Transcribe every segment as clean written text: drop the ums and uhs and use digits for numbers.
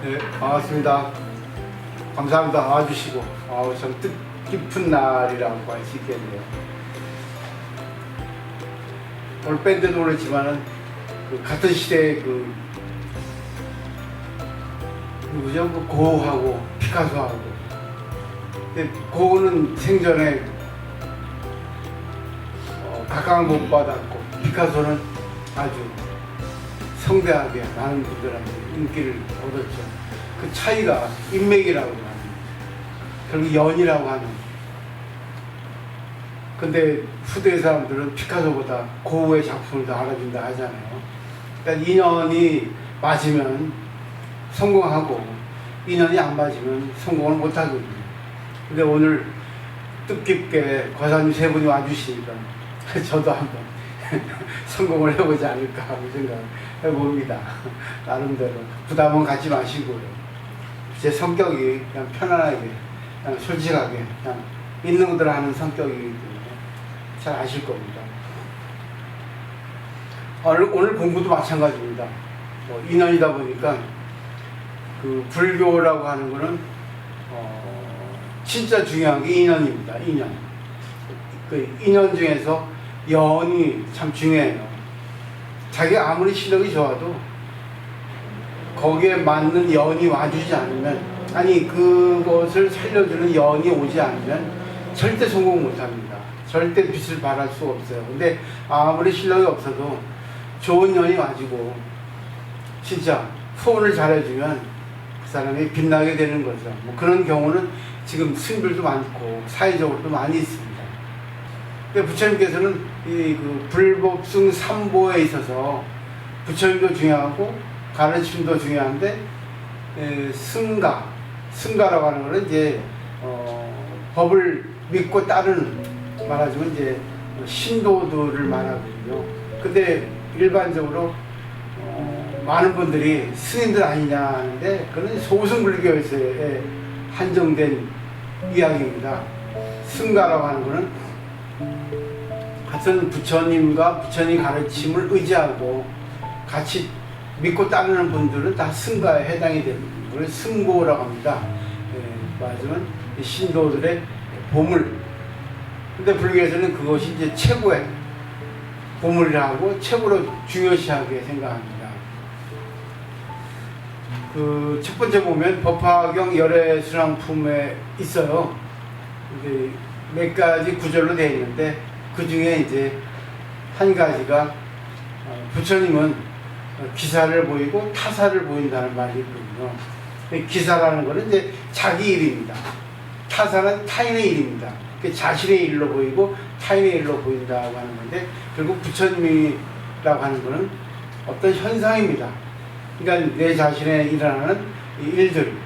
네, 반갑습니다. 감사합니다. 와주시고. 참 뜻깊은 날이라고 할 수 있겠네요. 오늘 밴드도 그렇지만은, 같은 시대의 누구죠? 고흐하고 피카소하고. 근데 고흐는 생전에, 각광을 못 받았고, 피카소는 아주 성대하게 많은 분들한테 인기를 얻었죠. 그 차이가 인맥이라고 하는, 결국 연이라고 하는. 근데 후대 사람들은 피카소보다 고흐의 작품을 더 알아준다 하잖아요. 그러니까 인연이 맞으면 성공하고 인연이 안 맞으면 성공을 못 하거든요. 근데 오늘 뜻깊게 과사님 세 분이 와주시니까 저도 한번 성공을 해보지 않을까 하고 생각해봅니다. 나름대로 부담은 갖지 마시고요. 제 성격이 그냥 편안하게, 그냥 솔직하게, 그냥 있는 그대로 하는 성격이기 때문에 잘 아실 겁니다. 오늘 공부도 마찬가지입니다. 인연이다 보니까 불교라고 하는 거는 진짜 중요한 게 인연입니다. 인연. 인연 중에서 연이 참 중요해요. 자기가 아무리 실력이 좋아도 거기에 맞는 연이 와주지 않으면, 아니 그것을 살려주는 연이 오지 않으면 절대 성공 못합니다. 절대 빛을 발할 수 없어요. 근데 아무리 실력이 없어도 좋은 연이 와주고 진짜 후원을 잘해주면 그 사람이 빛나게 되는 거죠. 뭐 그런 경우는 지금 스님들도 많고 사회적으로도 많이 있습니다. 근데 부처님께서는 이 불법승 삼보에 있어서 부처님도 중요하고 가르침도 중요한데, 승가라고 하는 거는 이제 법을 믿고 따르는, 말하자면 이제 신도들을 말하거든요. 근데 일반적으로 많은 분들이 스님들 아니냐 하는데, 그건 소승불교에서의 한정된 이야기입니다. 승가라고 하는 거는 같은 부처님과 부처님 가르침을 의지하고 같이 믿고 따르는 분들은 다 승가에 해당이 됩니다. 그걸 승고라고 합니다. 말하자면 신도들의 보물. 근데 불교에서는 그것이 이제 최고의 보물이라고 최고로 중요시하게 생각합니다. 첫 번째 보면 법화경 열애수랑품에 있어요. 몇 가지 구절로 되어 있는데, 그 중에 이제 한 가지가 부처님은 기사를 보이고 타사를 보인다는 말이 있거든요. 기사라는 것은 이제 자기 일입니다. 타사는 타인의 일입니다. 자신의 일로 보이고 타인의 일로 보인다고 하는 건데, 결국 부처님이라고 하는 것은 어떤 현상입니다. 그러니까 내 자신의 일어나는 일들,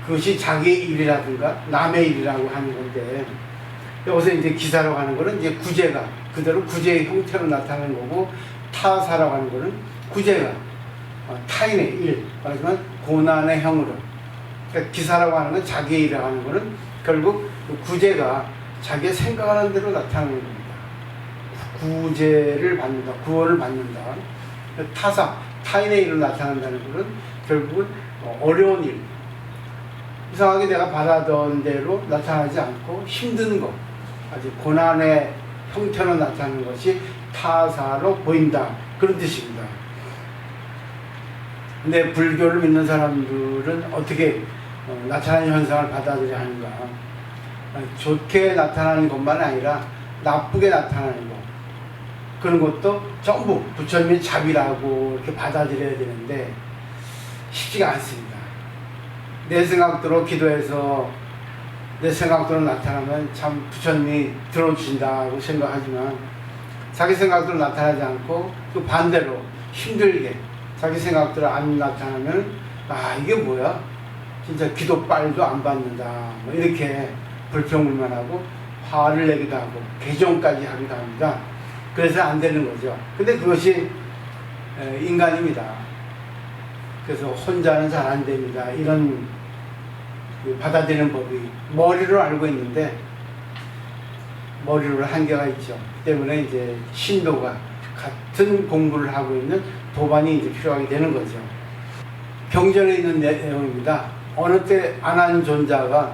그것이 자기의 일이라든가 남의 일이라고 하는 건데, 여기서 이제 기사라고 하는 것은 이제 구제가 그대로 구제의 형태로 나타나는 거고, 타사라고 하는 것은 구제가 타인의 일, 말하지만 고난의 형으로. 그러니까 기사라고 하는 건 자기의 일이라고 하는 것은 결국 구제가 자기의 생각하는 대로 나타나는 겁니다. 구제를 받는다, 구원을 받는다. 타사, 타인의 일로 나타난다는 것은 결국은 어려운 일, 이상하게 내가 바라던 대로 나타나지 않고 힘든 것, 아주 고난의 형태로 나타나는 것이 타사로 보인다, 그런 뜻입니다. 근데 불교를 믿는 사람들은 어떻게 나타나는 현상을 받아들여야 하는가? 좋게 나타나는 것만 아니라 나쁘게 나타나는 것, 그런 것도 전부 부처님의 자비라고 이렇게 받아들여야 되는데 쉽지가 않습니다. 내 생각대로 기도해서 내 생각대로 나타나면 참 부처님이 들어주신다고 생각하지만, 자기 생각대로 나타나지 않고 그 반대로 힘들게 자기 생각대로 안 나타나면, 이게 뭐야? 진짜 기도 빨도 안 받는다, 뭐 이렇게 불평불만하고 화를 내기도 하고 개종까지 하기도 합니다. 그래서 안 되는 거죠. 근데 그것이 인간입니다. 그래서 혼자는 잘 안 됩니다. 이런 받아들이는 법이 머리로 알고 있는데 머리로 한계가 있죠. 때문에 이제 신도가 같은 공부를 하고 있는 도반이 이제 필요하게 되는 거죠. 경전에 있는 내용입니다. 어느 때 안한존자가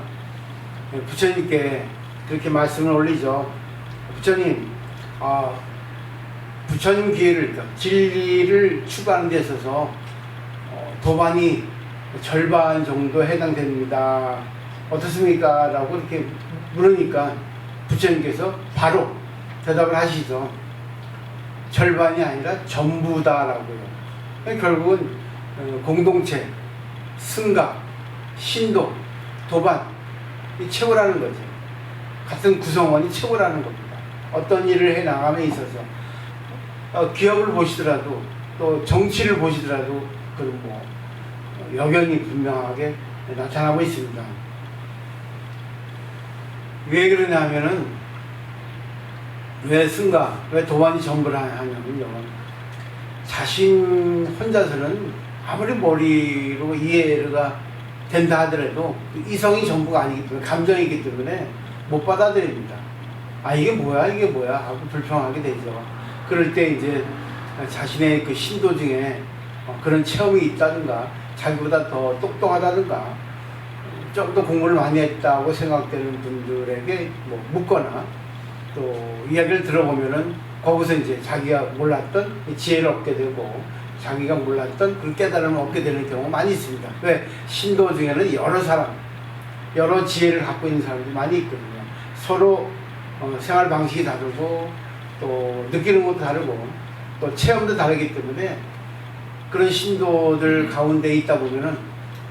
부처님께 그렇게 말씀을 올리죠. 부처님, 부처님 기회를, 진리를 추구하는 데 있어서 도반이 절반 정도 해당됩니다. 어떻습니까? 라고 이렇게 물으니까 부처님께서 바로 대답을 하시죠. 절반이 아니라 전부다라고요. 결국은 공동체, 승가, 신도, 도반, 이 최고라는 거죠. 같은 구성원이 최고라는 겁니다. 어떤 일을 해 나감에 있어서 기업을 보시더라도 또 정치를 보시더라도 그런 여견이 분명하게 나타나고 있습니다. 왜 그러냐 하면은 왜 승가, 왜 도반이 전부라 하냐면요. 자신 혼자서는 아무리 머리로 이해가 된다 하더라도 이성이 전부가 아니기 때문에, 감정이기 때문에 못 받아들입니다. 이게 뭐야 하고 불평하게 되죠. 그럴 때 이제 자신의 그 신도 중에 그런 체험이 있다든가 자기보다 더 똑똑하다든가 좀 더 공부를 많이 했다고 생각되는 분들에게 묻거나 또 이야기를 들어보면은 거기서 이제 자기가 몰랐던 지혜를 얻게 되고 자기가 몰랐던 그 깨달음을 얻게 되는 경우가 많이 있습니다. 왜? 신도 중에는 여러 사람, 여러 지혜를 갖고 있는 사람들이 많이 있거든요. 서로 생활 방식이 다르고 또 느끼는 것도 다르고 또 체험도 다르기 때문에 그런 신도들 가운데 있다 보면은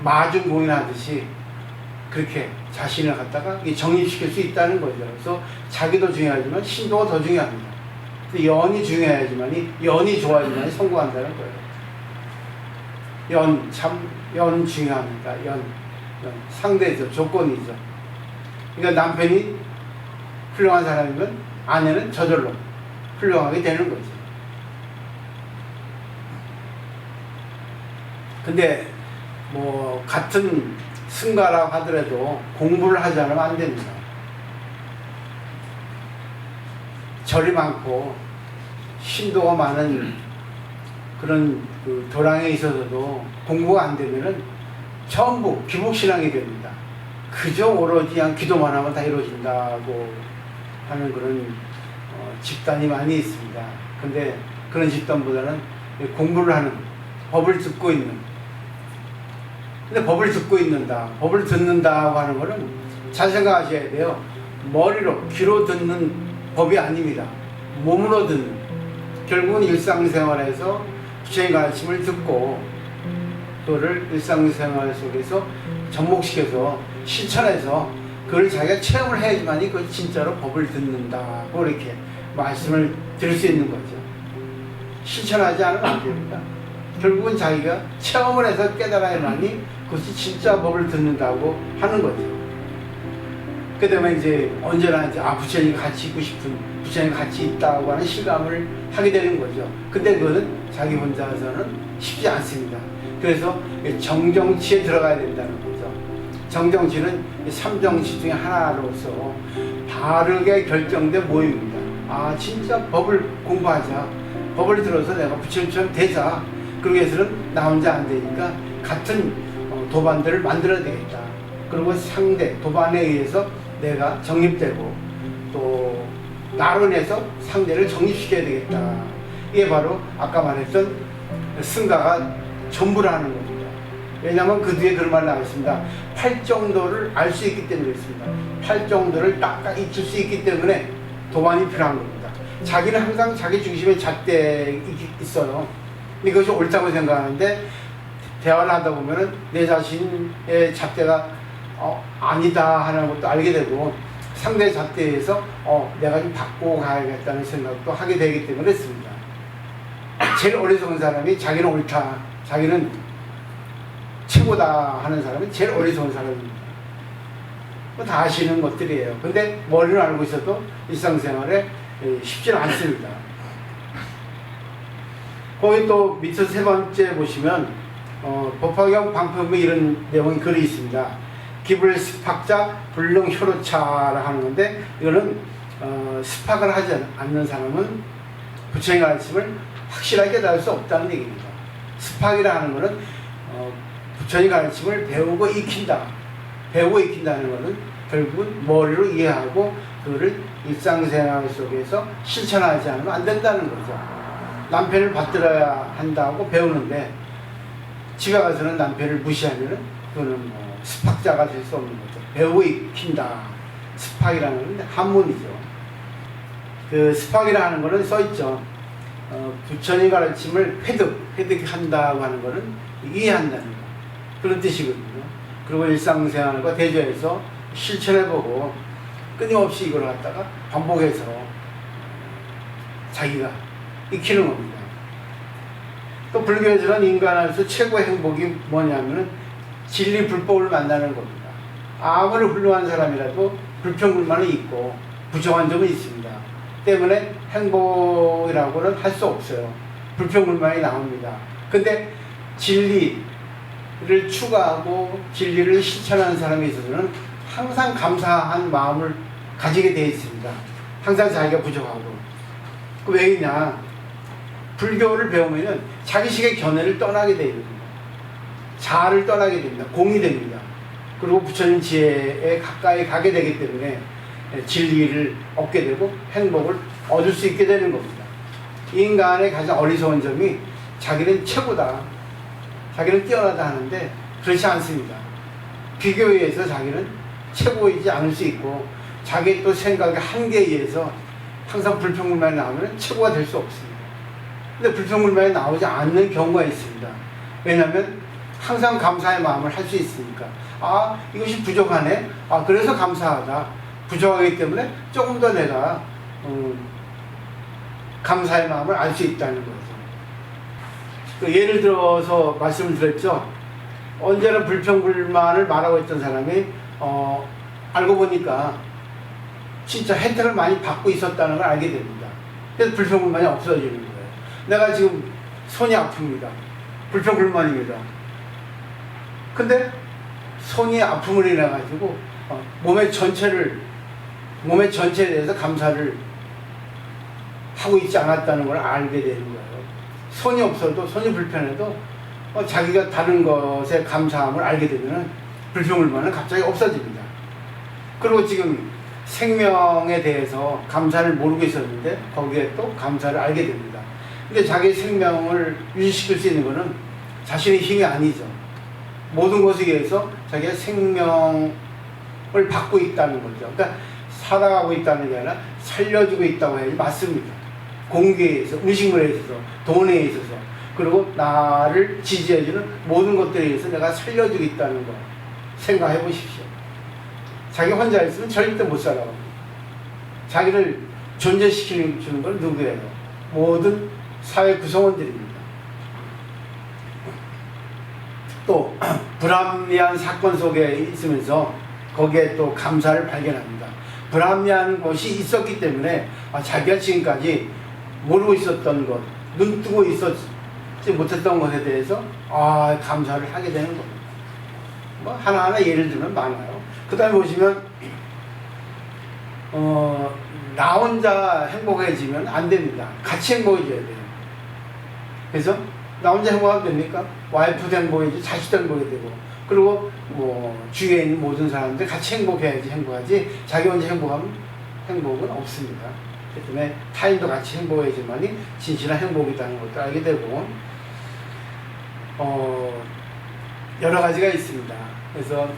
마중 공인하듯이 그렇게 자신을 갖다가 정립시킬 수 있다는 거죠. 그래서 자기도 중요하지만 신도가 더 중요합니다. 연이 중요하지만이 연이 좋아야지만 성공한다는 거예요. 연 중요합니다. 연 상대죠. 조건이죠. 그러니까 남편이 훌륭한 사람이면 아내는 저절로 훌륭하게 되는 거죠. 근데 같은 승가라고 하더라도 공부를 하지 않으면 안 됩니다. 절이 많고 신도가 많은 그런 그 도량에 있어서도 공부가 안 되면은 전부 기복신앙이 됩니다. 그저 오로지 그냥 기도만 하면 다 이루어진다고 하는 그런 집단이 많이 있습니다. 근데 그런 집단보다는 공부를 하는, 법을 듣고 있는, 근데 법을 듣고 법을 듣는다고 하는 거는 잘 생각하셔야 돼요. 머리로, 귀로 듣는 법이 아닙니다. 몸으로 듣는. 결국은 일상생활에서 부처님 가르침을 듣고 그거를 일상생활 속에서 접목시켜서 실천해서 그걸 자기가 체험을 해야지만이 그 진짜로 법을 듣는다고 이렇게 말씀을 드릴 수 있는 거죠. 실천하지 않으면 안 됩니다. 결국은 자기가 체험을 해서 깨달아야만이 그것이 진짜 법을 듣는다고 하는 거죠. 그 다음에 이제 언제나 이제 부처님 같이 있고 싶은, 부처님 같이 있다고 하는 실감을 하게 되는 거죠. 근데 그거는 자기 혼자서는 쉽지 않습니다. 그래서 정정치에 들어가야 된다는 거죠. 정정치는 삼정치 중에 하나로서 바르게 결정된 모임입니다. 진짜 법을 공부하자. 법을 들어서 내가 부처님처럼 되자. 그러기 위해서는 나 혼자 안 되니까 같은 도반들을 만들어야 되겠다. 그리고 상대, 도반에 의해서 내가 정립되고 또 나로 인해서 상대를 정립시켜야 되겠다. 이게 바로 아까 말했던 승가가 전부라는 겁니다. 왜냐하면 그 뒤에 그런 말이 나와있습니다. 팔정도를 알 수 있기 때문에 그렇습니다. 팔정도를 딱 익힐 수 있기 때문에 도반이 필요한 겁니다. 자기는 항상 자기 중심에 잣대 있어요. 이것이 옳다고 생각하는데 대화를 하다 보면은 내 자신의 잣대가 아니다 하는 것도 알게 되고 상대의 잣대에서 내가 좀 바꾸고 가야겠다는 생각도 하게 되기 때문에 그렇습니다. 제일 어리석은 사람이 자기는 옳다, 자기는 최고다 하는 사람이 제일 어리석은 사람입니다. 다 아시는 것들이에요. 근데 머리를 알고 있어도 일상생활에 쉽지는 않습니다. 거기 또 밑에 세 번째 보시면 법화경 방법에 이런 내용이 글이 있습니다. 기불 스팍자 불능 효로차라 하는 건데 이거는 스팍을 하지 않는 사람은 부처의 가르침을 확실하게 깨달을 수 없다는 얘기입니다. 스팍이라 하는 거는 부처님 가르침을 배우고 익힌다. 배우고 익힌다는 것은 결국은 머리로 이해하고 그거를 일상생활 속에서 실천하지 않으면 안 된다는 거죠. 남편을 받들어야 한다고 배우는데 집에 가서는 남편을 무시하면 그거는 뭐 스팍자가 될 수 없는 거죠. 배우고 익힌다. 스팍이라는 건 한문이죠. 그 스팍이라는 거는 써있죠. 부처님 가르침을 회득한다고 하는 거는 이해한다는 거. 그런 뜻이거든요. 그리고 일상생활과 대조해서 실천해보고 끊임없이 이걸 갖다가 반복해서 자기가 익히는 겁니다. 또 불교에서는 인간으로서 최고의 행복이 뭐냐면은 진리 불법을 만나는 겁니다. 아무리 훌륭한 사람이라도 불평불만이 있고 부정한 점은 있습니다. 때문에 행복이라고는 할 수 없어요. 불평불만이 나옵니다. 근데 진리를 추구하고 진리를 실천하는 사람에 있어서는 항상 감사한 마음을 가지게 되어 있습니다. 항상 자기가 부족하고. 그 왜 있냐? 불교를 배우면은 자기식의 견해를 떠나게 됩니다. 자아를 떠나게 됩니다. 공이 됩니다. 그리고 부처님 지혜에 가까이 가게 되기 때문에 진리를 얻게 되고 행복을 얻을 수 있게 되는 겁니다. 인간의 가장 어리석은 점이 자기는 최고다, 자기는 뛰어나다 하는데 그렇지 않습니다. 비교에 의해서 자기는 최고이지 않을 수 있고 자기의 또 생각의 한계에 의해서 항상 불평불만이 나오면 최고가 될 수 없습니다. 근데 불평불만이 나오지 않는 경우가 있습니다. 왜냐하면 항상 감사의 마음을 할 수 있으니까. 아, 이것이 부족하네. 아, 그래서 감사하다. 부족하기 때문에 조금 더 내가 감사의 마음을 알 수 있다는 거죠. 그 예를 들어서 말씀을 드렸죠. 언제나 불평불만을 말하고 있던 사람이 알고 보니까 진짜 혜택을 많이 받고 있었다는 걸 알게 됩니다. 그래서 불평불만이 없어지는 거예요. 내가 지금 손이 아픕니다. 불평불만입니다. 근데 손이 아픔을 인해 가지고 몸의 전체에 대해서 감사를 하고 있지 않았다는 걸 알게 되는 거예요. 손이 없어도, 손이 불편해도 자기가 다른 것에 감사함을 알게 되면 불평불만은 갑자기 없어집니다. 그리고 지금 생명에 대해서 감사를 모르고 있었는데 거기에 또 감사를 알게 됩니다. 근데 자기 생명을 유지시킬 수 있는 것은 자신의 힘이 아니죠. 모든 것에 의해서 자기가 생명을 받고 있다는 거죠. 그러니까 살아가고 있다는 게 아니라 살려주고 있다고 해야지 맞습니다. 공기에 있어서, 음식물에 있어서, 돈에 있어서, 그리고 나를 지지해주는 모든 것들에 의해서 내가 살려주고 있다는 거 생각해 보십시오. 자기 혼자 있으면 절대 못 살아요. 자기를 존재시키는 건 누구예요? 모든 사회 구성원들입니다. 또 불합리한 사건 속에 있으면서 거기에 또 감사를 발견합니다. 불합리한 것이 있었기 때문에 자기가 지금까지 모르고 있었던 것, 눈 뜨고 있었지 못했던 것에 대해서 감사를 하게 되는 겁니다. 뭐 하나하나 예를 들면 많아요. 그 다음에 보시면 나 혼자 행복해지면 안 됩니다. 같이 행복해져야 돼요. 그래서 나 혼자 행복하면 됩니까? 와이프도 행복해지고 자식도 행복해야 되고, 그리고 뭐 주위에 있는 모든 사람들 같이 행복해야지 행복하지, 자기 혼자 행복하면 행복은 없습니다. 그렇기 때문에 타인도 같이 행복해야지만이 진실한 행복이라는 것도 알게 되고, 여러 가지가 있습니다. 그래서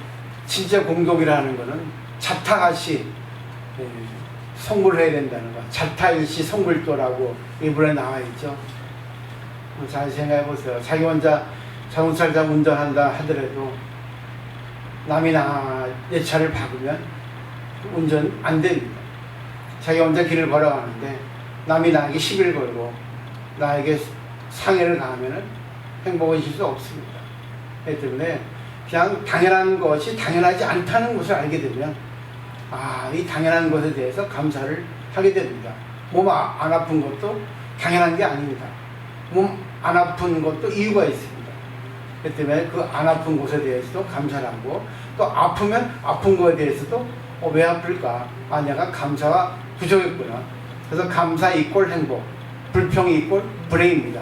진짜 공덕이라는 것은 자타가시 성불을 해야 된다는 것. 자타일시 성불도라고 일본에 나와 있죠. 잘 생각해 보세요. 자기 혼자 자동차를 잘 운전한다 하더라도 남이 내 차를 박으면 운전 안 됩니다. 자기 혼자 길을 걸어가는데 남이 나에게 시비를 걸고 나에게 상해를 가하면 행복해질 수 없습니다. 그렇기 때문에 그냥 당연한 것이 당연하지 않다는 것을 알게 되면 이 당연한 것에 대해서 감사를 하게 됩니다. 몸 안 아픈 것도 당연한 게 아닙니다. 몸 안 아픈 것도 이유가 있습니다. 그렇기 때문에 그 안 아픈 것에 대해서도 감사를 하고, 또 아프면 아픈 것에 대해서도 왜 아플까? 내가 감사가 부족했구나. 그래서 감사 이꼴 행복, 불평이 이꼴 불행입니다.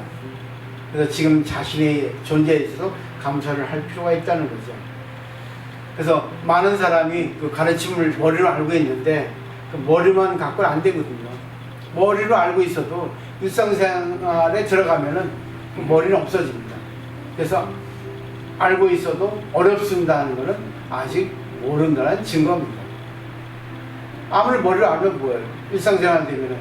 그래서 지금 자신의 존재에 있어서 감사를 할 필요가 있다는 거죠. 그래서 많은 사람이 그 가르침을 머리로 알고 있는데 그 머리만 갖고는 안 되거든요. 머리로 알고 있어도 일상생활에 들어가면은 그 머리는 없어집니다. 그래서 알고 있어도 어렵습니다 하는 것은 아직 모른다는 증거입니다. 아무리 머리로 알면 뭐예요? 일상생활 되면은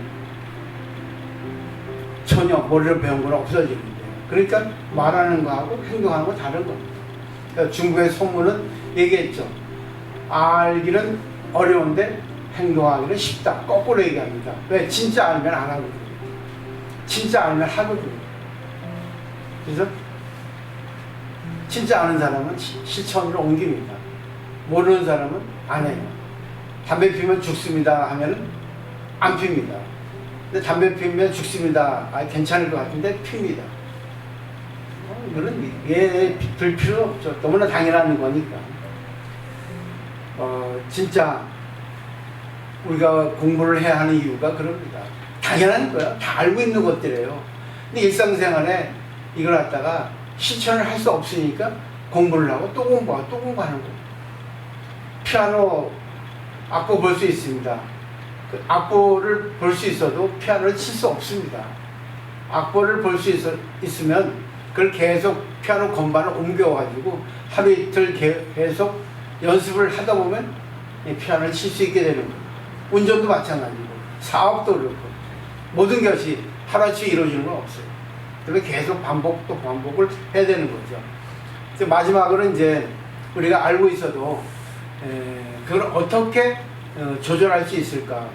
전혀 머리로 배운 건 없어지는데, 그러니까 말하는 거하고 행동하는 거 다른 겁니다. 그러니까 중국의 선문은 얘기했죠. 알기는 어려운데 행동하기는 쉽다. 거꾸로 얘기합니다. 왜? 진짜 알면 안 하거든요. 진짜 알면 하거든요. 그래서 진짜 아는 사람은 실천으로 옮깁니다. 모르는 사람은 안 해요. 담배 피우면 죽습니다 하면은 안 핍니다. 근데 담배 피우면 죽습니다. 아, 괜찮을 것 같은데 핍니다. 이거는 들 필요 없죠. 너무나 당연한 거니까. 진짜 우리가 공부를 해야 하는 이유가 그럽니다. 당연한 거야. 다 알고 있는 것들이에요. 근데 일상생활에 이걸 갖다가 실천을 할 수 없으니까 공부를 하고 또 공부하고 또 공부하는 거예요. 피아노 악보 볼 수 있습니다. 그 악보를 볼 수 있어도 피아노를 칠 수 없습니다. 악보를 볼 수 있으면 그걸 계속 피아노 건반을 옮겨가지고 하루 이틀 계속 연습을 하다 보면 피아노를 칠 수 있게 되는 거예요. 운전도 마찬가지고 사업도 그렇고 모든 것이 하루아침에 이루어지는 건 없어요. 그래서 계속 반복도 반복을 해야 되는 거죠. 그래서 마지막으로 이제 우리가 알고 있어도 그걸 어떻게 조절할 수 있을까?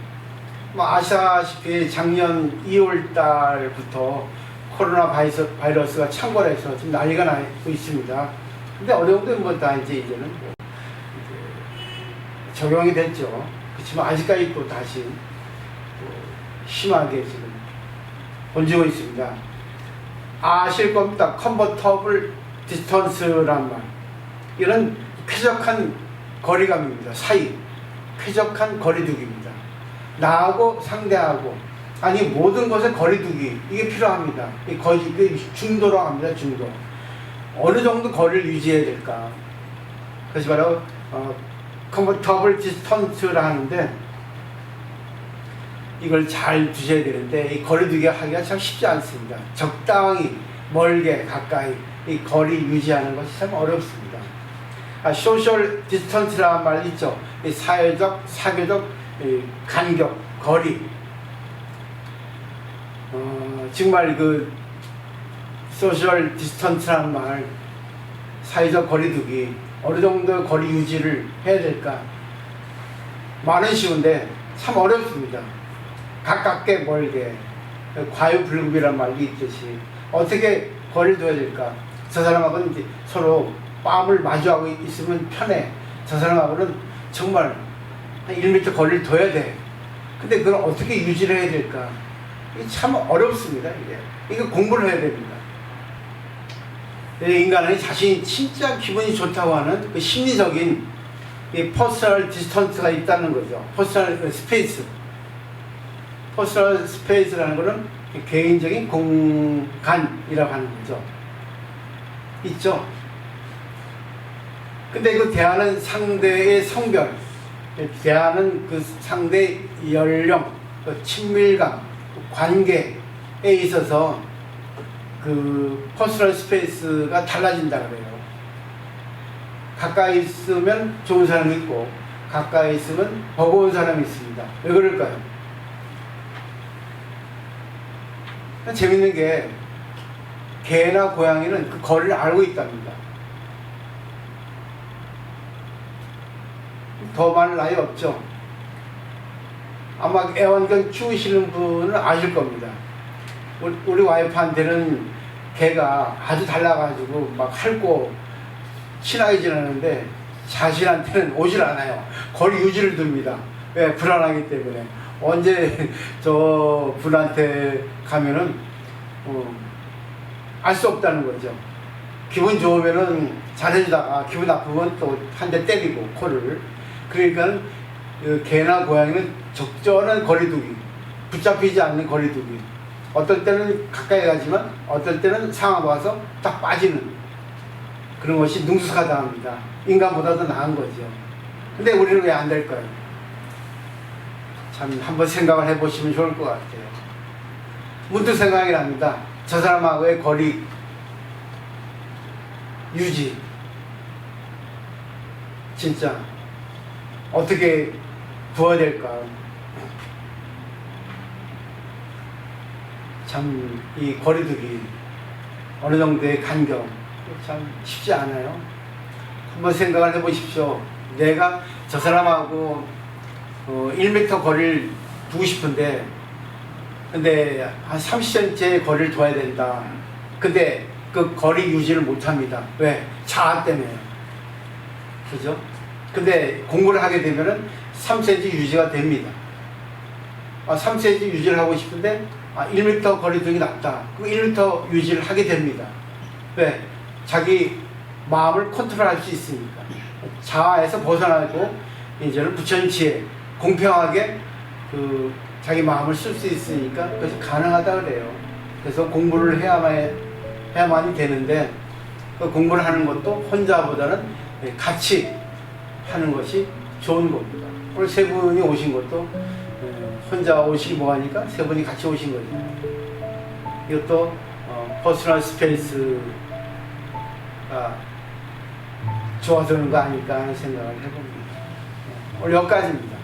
뭐 아시다시피 작년 2월 달부터 코로나 바이러스가 창궐해서 지금 난리가 나고 있습니다. 근데 어느 정도 뭐 다 이제는 뭐 적용이 됐죠. 그렇지만 아직까지 또 다시 또 심하게 지금 번지고 있습니다. 아실 겁니다. 컨버터블 디스턴스란 말. 이런 쾌적한 거리감입니다. 사이. 쾌적한 거리두기입니다. 나하고 상대하고, 아니 모든 것에 거리두기, 이게 필요합니다. 이게 중도라고 합니다. 중도. 어느 정도 거리를 유지해야 될까? 그래서 바로 컨버터블 디스턴스라 하는데, 이걸 잘 두셔야 되는데 이 거리두기 하기가 참 쉽지 않습니다. 적당히 멀게 가까이 이 거리 유지하는 것이 참 어렵습니다. 소셜 디스턴스라는 말 있죠. 이 사회적, 사교적 간격, 거리. 정말 그 소셜 디스턴스라는 말, 사회적 거리두기, 어느 정도 거리 유지를 해야 될까? 말은 쉬운데 참 어렵습니다. 가깝게 멀게, 과유불급이라는 말이 있듯이 어떻게 거리를 둬야 될까? 저 사람하고는 이제 서로 뺨을 마주하고 있으면 편해. 저 사람하고는 정말 한 1m 거리를 둬야 돼. 근데 그걸 어떻게 유지를 해야 될까? 이게 참 어렵습니다. 이게 공부를 해야 됩니다. 인간은 자신이 진짜 기분이 좋다고 하는 그 심리적인 퍼스널 디스턴스가 있다는 거죠. 퍼스널 스페이스. 퍼스널 스페이스라는 것은 개인적인 공간이라고 하는 거죠. 있죠. 근데 그 대하는 상대의 성별, 대하는 그 상대의 연령, 그 친밀감, 관계에 있어서 그 퍼스널 스페이스가 달라진다 그래요. 가까이 있으면 좋은 사람이 있고 가까이 있으면 버거운 사람이 있습니다. 왜 그럴까요? 재밌는 게 개나 고양이는 그 거리를 알고 있답니다. 더 많은 나이 없죠. 아마 애완견 키우시는 분은 아실 겁니다. 우리 와이프한테는 개가 아주 달라가지고 막 핥고 친하게 지내는데 자신한테는 오질 않아요. 거리 유지를 둡니다. 왜? 불안하기 때문에. 언제 저 분한테 가면은 알 수 없다는 거죠. 기분 좋으면은 잘해주다가 기분 나쁘면 또 한 대 때리고 코를. 그러니까 개나 고양이는 적절한 거리두기, 붙잡히지 않는 거리두기, 어떨 때는 가까이 가지만 어떨 때는 상황 봐서 딱 빠지는 그런 것이 능숙하다 합니다. 인간보다도 나은 거죠. 근데 우리는 왜 안 될까요? 참 한번 생각을 해보시면 좋을 것 같아요. 문득 생각이 납니다. 저 사람하고의 거리 유지 진짜 어떻게 두어야 될까? 참 이 거리두기 어느 정도의 간격 참 쉽지 않아요. 한번 생각을 해보십시오. 내가 저 사람하고 1m 거리를 두고 싶은데 근데 한 30cm의 거리를 둬야 된다. 근데 그 거리 유지를 못합니다. 왜? 자아 때문에. 그죠? 근데 공부를 하게 되면은 3cm 유지가 됩니다. 3cm 유지를 하고 싶은데 1m 거리두기 낫다. 그 1m 유지를 하게 됩니다. 왜? 자기 마음을 컨트롤할 수 있으니까. 자아에서 벗어나고 이제는 부처님치에 공평하게 그 자기 마음을 쓸 수 있으니까 그것이 가능하다 그래요. 그래서 공부를 해야만이 되는데 그 공부를 하는 것도 혼자보다는 같이 하는 것이 좋은 겁니다. 오늘 세 분이 오신 것도 혼자 오시기 뭐하니까 세 분이 같이 오신 거죠. 이것도 퍼스널 스페이스가 좋아서 그런 거 아닐까 하는 생각을 해봅니다. 오늘 여기까지입니다.